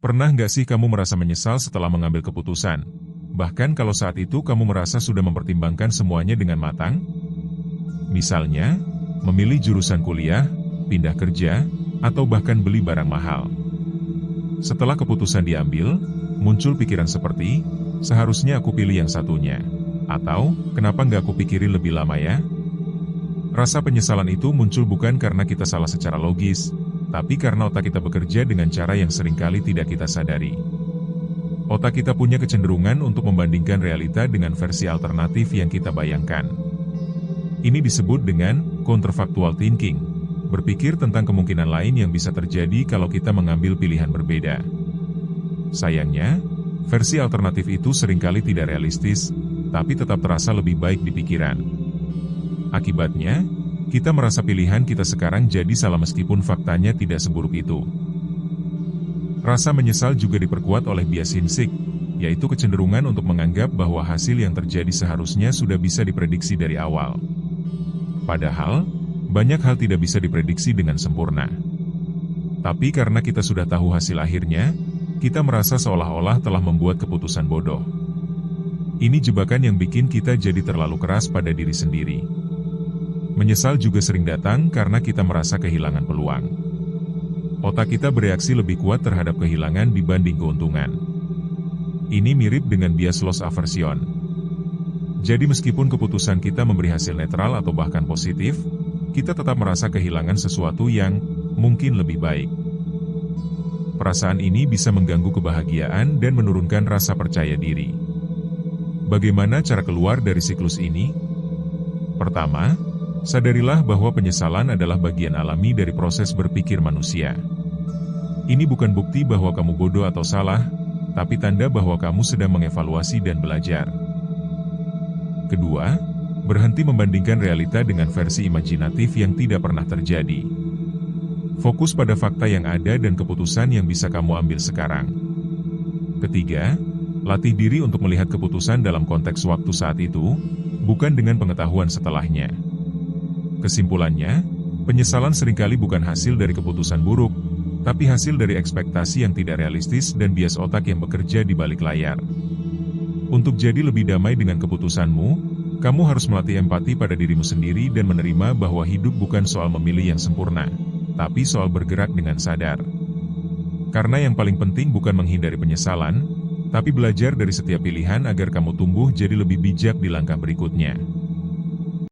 Pernah nggak sih kamu merasa menyesal setelah mengambil keputusan? Bahkan kalau saat itu kamu merasa sudah mempertimbangkan semuanya dengan matang? Misalnya, memilih jurusan kuliah, pindah kerja, atau bahkan beli barang mahal. Setelah keputusan diambil, muncul pikiran seperti, seharusnya aku pilih yang satunya. Atau, kenapa nggak aku pikirin lebih lama ya? Rasa penyesalan itu muncul bukan karena kita salah secara logis, tapi karena otak kita bekerja dengan cara yang seringkali tidak kita sadari. Otak kita punya kecenderungan untuk membandingkan realita dengan versi alternatif yang kita bayangkan. Ini disebut dengan counterfactual thinking, berpikir tentang kemungkinan lain yang bisa terjadi kalau kita mengambil pilihan berbeda. Sayangnya, versi alternatif itu seringkali tidak realistis, tapi tetap terasa lebih baik di pikiran. Akibatnya, kita merasa pilihan kita sekarang jadi salah meskipun faktanya tidak seburuk itu. Rasa menyesal juga diperkuat oleh bias Hinsik, yaitu kecenderungan untuk menganggap bahwa hasil yang terjadi seharusnya sudah bisa diprediksi dari awal. Padahal, banyak hal tidak bisa diprediksi dengan sempurna. Tapi karena kita sudah tahu hasil akhirnya, kita merasa seolah-olah telah membuat keputusan bodoh. Ini jebakan yang bikin kita jadi terlalu keras pada diri sendiri. Menyesal juga sering datang karena kita merasa kehilangan peluang. Otak kita bereaksi lebih kuat terhadap kehilangan dibanding keuntungan. Ini mirip dengan bias loss aversion. Jadi meskipun keputusan kita memberi hasil netral atau bahkan positif, kita tetap merasa kehilangan sesuatu yang mungkin lebih baik. Perasaan ini bisa mengganggu kebahagiaan dan menurunkan rasa percaya diri. Bagaimana cara keluar dari siklus ini? Pertama, sadarilah bahwa penyesalan adalah bagian alami dari proses berpikir manusia. Ini bukan bukti bahwa kamu bodoh atau salah, tapi tanda bahwa kamu sedang mengevaluasi dan belajar. Kedua, berhenti membandingkan realita dengan versi imajinatif yang tidak pernah terjadi. Fokus pada fakta yang ada dan keputusan yang bisa kamu ambil sekarang. Ketiga, latih diri untuk melihat keputusan dalam konteks waktu saat itu, bukan dengan pengetahuan setelahnya. Kesimpulannya, penyesalan seringkali bukan hasil dari keputusan buruk, tapi hasil dari ekspektasi yang tidak realistis dan bias otak yang bekerja di balik layar. Untuk jadi lebih damai dengan keputusanmu, kamu harus melatih empati pada dirimu sendiri dan menerima bahwa hidup bukan soal memilih yang sempurna, tapi soal bergerak dengan sadar. Karena yang paling penting bukan menghindari penyesalan, tapi belajar dari setiap pilihan agar kamu tumbuh jadi lebih bijak di langkah berikutnya.